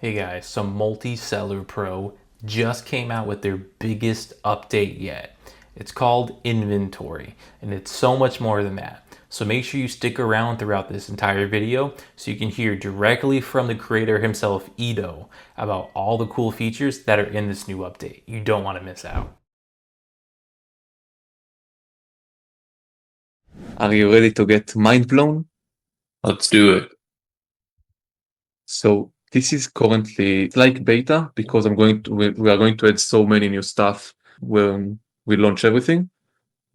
Hey guys, so MultiSellerPro just came out with their biggest update yet. It's called Inventory, and it's so much more than that. So make sure you stick around throughout this entire video so you can hear directly from the creator himself, Ido, about all the cool features that are in this new update. You don't want to miss out. Are you ready to get mind blown? Let's do it. So this is currently it's like beta because we are going to add so many new stuff when we launch everything.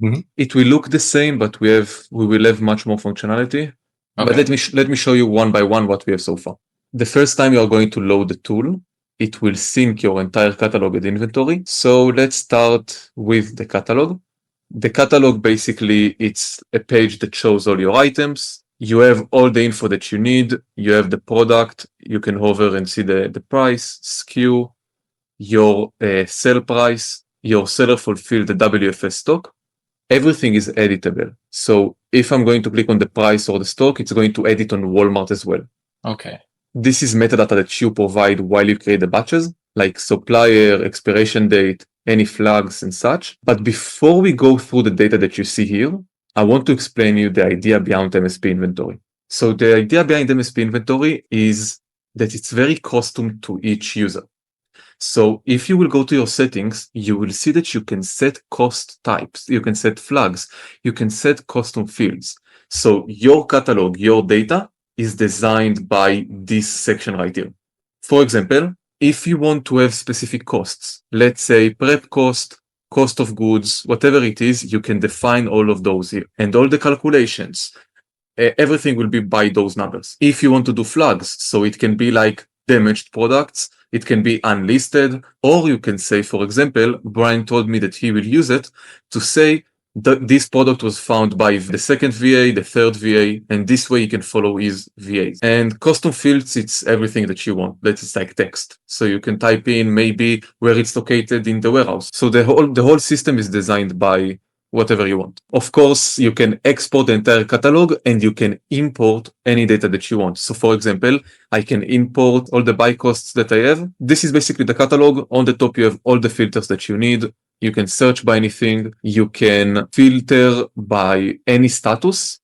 Mhm. It will look the same, but we will have much more functionality. But Okay. let me show you one by one what we have so far. The first time you are going to load the tool, it will sync your entire catalog and inventory. So let's start with the catalog. The catalog basically it's a page that shows all your items. You have all the info that you need. You have the product. You can hover and see the price, SKU, your sell price, your seller fulfilled the WFS stock. Everything is editable. So if I'm going to click on the price or the stock, it's going to edit on Walmart as well. Okay. This is metadata that you provide while you create the batches, like supplier, expiration date, any flags and such. But before we go through the data that you see here, I want to explain you the idea behind MSP inventory. So the idea behind MSP inventory is that it's very custom to each user. So if you will go to your settings, you will see that you can set cost types, you can set flags, you can set custom fields. So your catalog, your data is designed by this section right here. For example, if you want to have specific costs, let's say prep cost, cost of goods, whatever it is, you can define all of those here and all the calculations. Everything will be by those numbers. If you want to do flags, so it can be like damaged products, it can be unlisted, or you can say, for example, Brian told me that he will use it to say that this product was found by the second VA, the third VA, and this way you can follow his VAs. And custom fields, it's everything that you want. That is like text. So you can type in maybe where it's located in the warehouse. So the whole system is designed by whatever you want. Of course, you can export the entire catalog and you can import any data that you want. So for example, I can import all the buy costs that I have. This is basically the catalog. On the top, you have all the filters that you need. You can search by anything. You can filter by any status.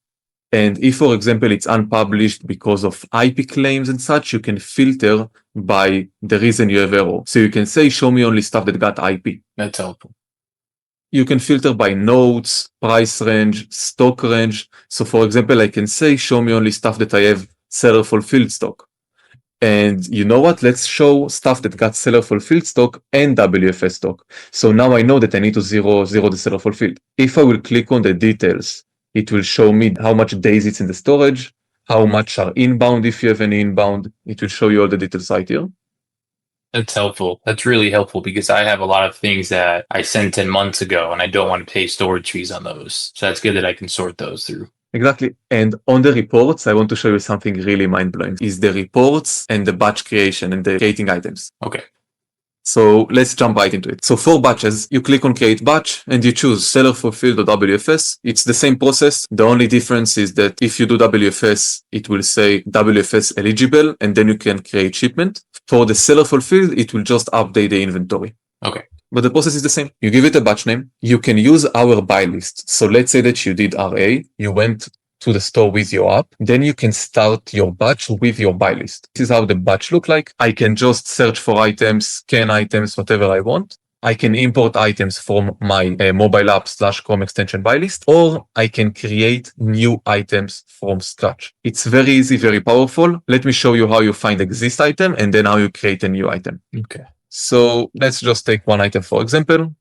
And if, for example, it's unpublished because of IP claims and such, you can filter by the reason you have error. So you can say, show me only stuff that got IP. That's helpful. You can filter by notes, price range, stock range. So for example, I can say, show me only stuff that I have seller fulfilled stock. And you know what? Let's show stuff that got seller fulfilled stock and WFS stock. So now I know that I need to zero the seller fulfilled. If I will click on the details, it will show me how much days it's in the storage, how much are inbound if you have any inbound. It will show you all the details right here. That's helpful. That's really helpful because I have a lot of things that I sent 10 months ago and I don't want to pay storage fees on those. So that's good that I can sort those through. Exactly. And on the reports, I want to show you something really mind-blowing, is the reports and the batch creation and the creating items. Okay. So let's jump right into it. So for batches, you click on create batch and you choose seller fulfilled or WFS. It's the same process. The only difference is that if you do WFS, it will say WFS eligible and then you can create shipment. For the seller fulfilled, it will just update the inventory. Okay. But the process is the same. You give it a batch name. You can use our buy list. So let's say that you did RA. You went to the store with your app. Then you can start your batch with your buy list. This is how the batch look like. I can just search for items, scan items, whatever I want. I can import items from my mobile app / Chrome extension buy list, or I can create new items from scratch. It's very easy, very powerful. Let me show you how you find exist item and then how you create a new item. Okay. So let's just take one item, for example.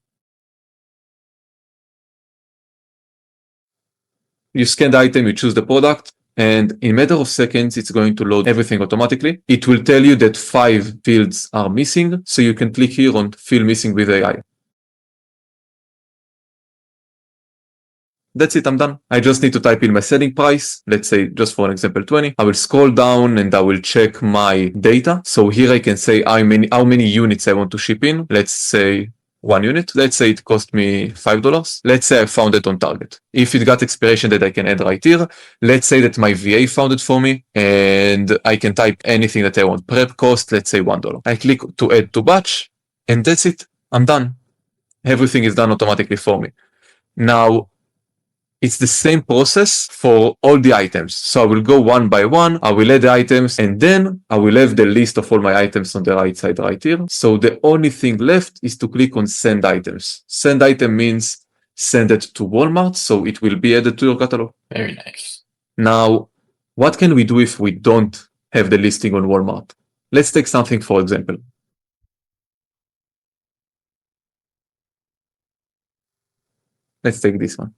You scan the item, you choose the product, and in a matter of seconds, it's going to load everything automatically. It will tell you that 5 fields are missing, so you can click here on field missing with AI. That's it, I'm done. I just need to type in my selling price. Let's say, just for an example, 20. I will scroll down and I will check my data. So here I can say how many units I want to ship in. Let's say 1 unit. Let's say it cost me $5. Let's say I found it on Target. If it got expiration date, I can add right here. Let's say that my VA found it for me and I can type anything that I want. Prep cost, let's say $1. I click to add to batch and that's it. I'm done. Everything is done automatically for me. Now, it's the same process for all the items. So I will go one by one, I will add the items, and then I will have the list of all my items on the right side right here. So the only thing left is to click on send items. Send item means send it to Walmart, so it will be added to your catalog. Very nice. Now, what can we do if we don't have the listing on Walmart? Let's take something for example. Let's take this one.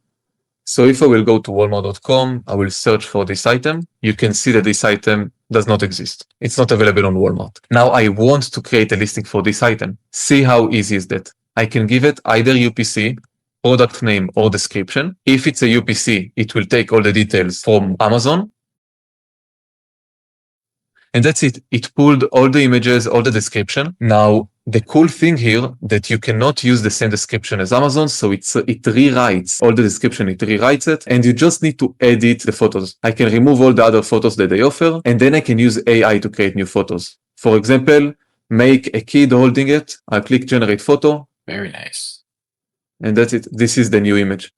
So if I will go to walmart.com, I will search for this item. You can see that this item does not exist. It's not available on Walmart. Now I want to create a listing for this item. See how easy is that? I can give it either UPC, product name, or description. If it's a UPC, it will take all the details from Amazon. And that's it. It pulled all the images, all the description. Now, the cool thing here that you cannot use the same description as Amazon, so it rewrites all the description, it rewrites it, and you just need to edit the photos. I can remove all the other photos that they offer, and then I can use AI to create new photos. For example, make a kid holding it. I'll click generate photo. Very nice. And that's it. This is the new image.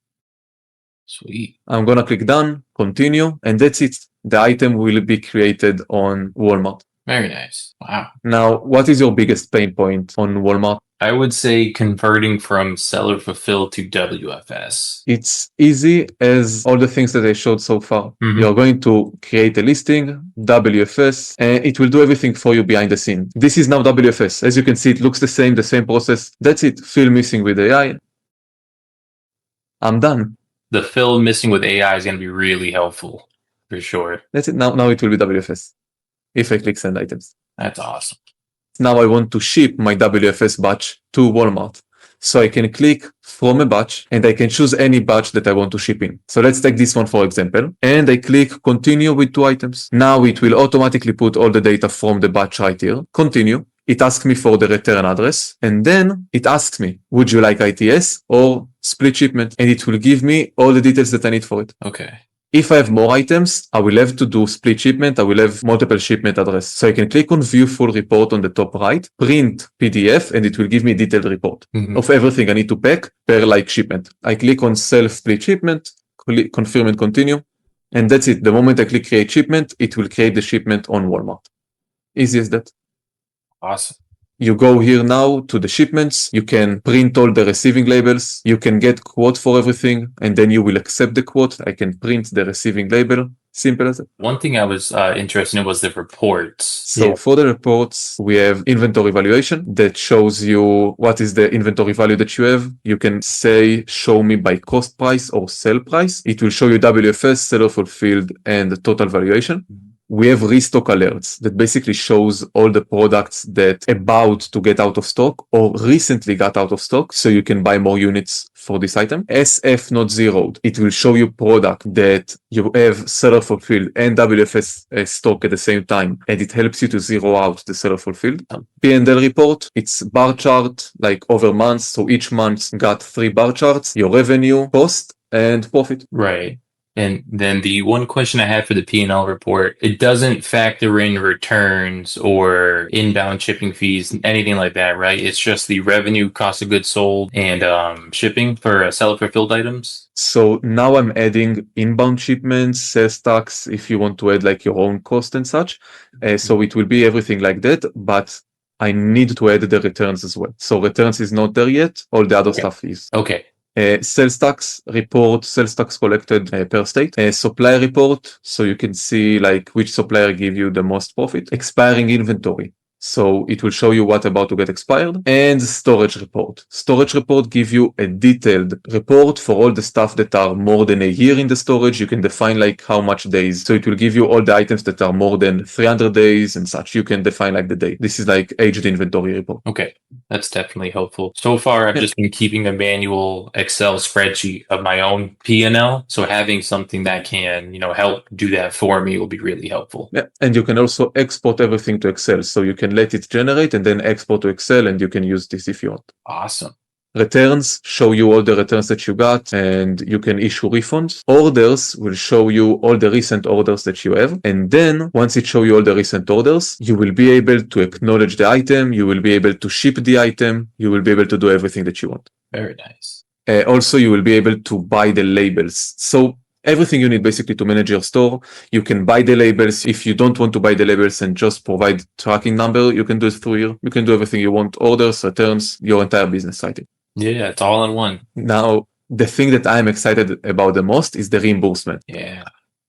Sweet. I'm gonna click done, continue, and that's it. The item will be created on Walmart. Very nice. Wow. Now, what is your biggest pain point on Walmart? I would say converting from seller fulfill to WFS. It's easy as all the things that I showed so far. You're going to create a listing, WFS, and it will do everything for you behind the scene. This is now WFS. As you can see, it looks the same process. That's it. Fill missing with AI. I'm done. The fill missing with AI is going to be really helpful for sure. That's it. Now it will be WFS. If I click send items. That's awesome. Now I want to ship my WFS batch to Walmart. So I can click from a batch and I can choose any batch that I want to ship in. So let's take this one for example. And I click continue with 2 items. Now it will automatically put all the data from the batch right here. Continue. It asks me for the return address. And then it asks me, would you like ITS or split shipment? And it will give me all the details that I need for it. Okay. If I have more items, I will have to do split shipment. I will have multiple shipment address. So I can click on view full report on the top right, print PDF, and it will give me a detailed report of everything I need to pack per like shipment. I click on self split shipment, confirm and continue. And that's it. The moment I click create shipment, it will create the shipment on Walmart. Easy as that. Awesome. You go here now to the shipments. You can print all the receiving labels. You can get quote for everything, and then you will accept the quote. I can print the receiving label. Simple as that. One thing I was interested in was the reports. So for the reports, we have inventory valuation that shows you what is the inventory value that you have. You can say, show me by cost price or sell price. It will show you WFS, seller fulfilled, and the total valuation. We have restock alerts that basically shows all the products that about to get out of stock or recently got out of stock, so you can buy more units for this item. SF not zeroed. It will show you product that you have seller fulfilled and WFS stock at the same time, and it helps you to zero out the seller fulfilled. P&L report, it's bar chart like over months, so each month got 3 bar charts, your revenue, cost, and profit. Right. And then the one question I had for the P&L report, it doesn't factor in returns or inbound shipping fees, anything like that, right? It's just the revenue, cost of goods sold, and shipping for seller fulfilled items. So now I'm adding inbound shipments, sales tax, if you want to add like your own cost and such. So it will be everything like that, but I need to add the returns as well. So returns is not there yet. All the other stuff is. Okay. Sales tax report, sales tax collected per state. Supplier report, so you can see like which supplier give you the most profit. Expiring inventory, so it will show you what about to get expired. And storage report. Storage report give you a detailed report for all the stuff that are more than a year in the storage. You can define like how much days. So it will give you all the items that are more than 300 days and such. You can define like the date. This is like aged inventory report. Okay. That's definitely helpful. So far, I've just been keeping a manual Excel spreadsheet of my own P&L. So having something that can, help do that for me will be really helpful. Yeah. And you can also export everything to Excel. So you can let it generate and then export to Excel, and you can use this if you want. Awesome. Returns show you all the returns that you got and you can issue refunds. Orders will show you all the recent orders that you have. And then once it shows you all the recent orders, you will be able to acknowledge the item. You will be able to ship the item. You will be able to do everything that you want. Very nice. Also, you will be able to buy the labels. So everything you need basically to manage your store, you can buy the labels. If you don't want to buy the labels and just provide tracking number, you can do it through here. You can do everything you want, orders, returns, your entire business site. Yeah, it's all in one. Now, the thing that I'm excited about the most is the reimbursement. Yeah.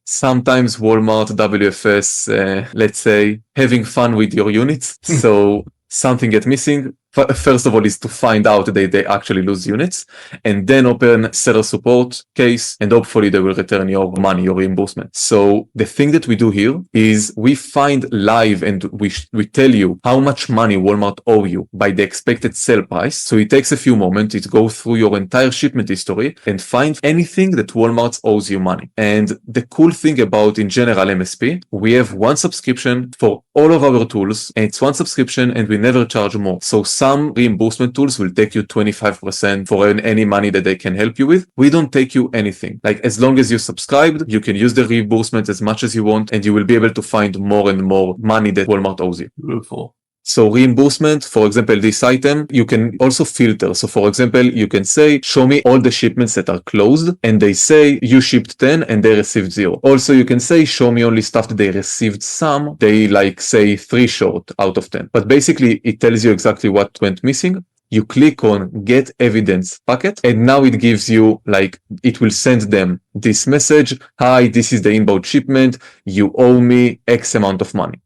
Sometimes Walmart, WFS, let's say, having fun with your units. So something get missing. First of all is to find out that they actually lose units, and then open seller support case, and hopefully they will return your money, your reimbursement. So the thing that we do here is we find live and we tell you how much money Walmart owe you by the expected sale price. So it takes a few moments, it goes through your entire shipment history and find anything that Walmart owes you money. And the cool thing about in general MSP, we have one subscription for all of our tools, and it's one subscription and we never charge more. So some reimbursement tools will take you 25% for any money that they can help you with. We don't take you anything. Like as long as you're subscribed, you can use the reimbursement as much as you want, and you will be able to find more and more money that Walmart owes you. Beautiful. So reimbursement, for example, this item, you can also filter. So for example, you can say, show me all the shipments that are closed, and they say you shipped 10 and they received 0. Also, you can say, show me only stuff that they received some. They like say 3 short out of 10. But basically, it tells you exactly what went missing. You click on get evidence packet, and now it gives you like, it will send them this message. Hi, this is the inbound shipment. You owe me X amount of money.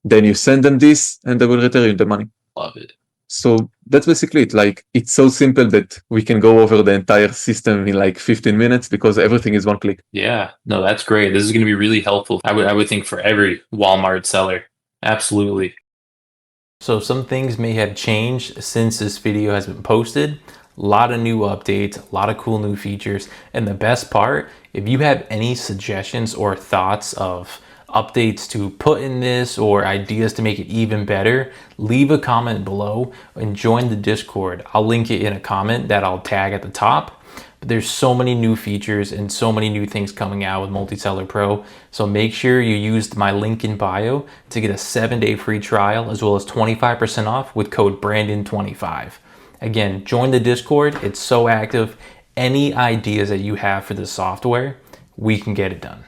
Then you send them this and they will return you the money. Love it. So that's basically it. Like, it's so simple that we can go over the entire system in like 15 minutes because everything is one click. Yeah, no, that's great. This is going to be really helpful. I would think for every Walmart seller. Absolutely. So some things may have changed since this video has been posted. A lot of new updates, a lot of cool new features. And the best part, if you have any suggestions or thoughts of updates to put in this or ideas to make it even better, leave a comment below and join the Discord. I'll link it in a comment that I'll tag at the top. But there's so many new features and so many new things coming out with MultiSellerPro. So make sure you use my link in bio to get a 7-day free trial as well as 25% off with code Brandon25. Again, join the Discord. It's so active. Any ideas that you have for the software, we can get it done.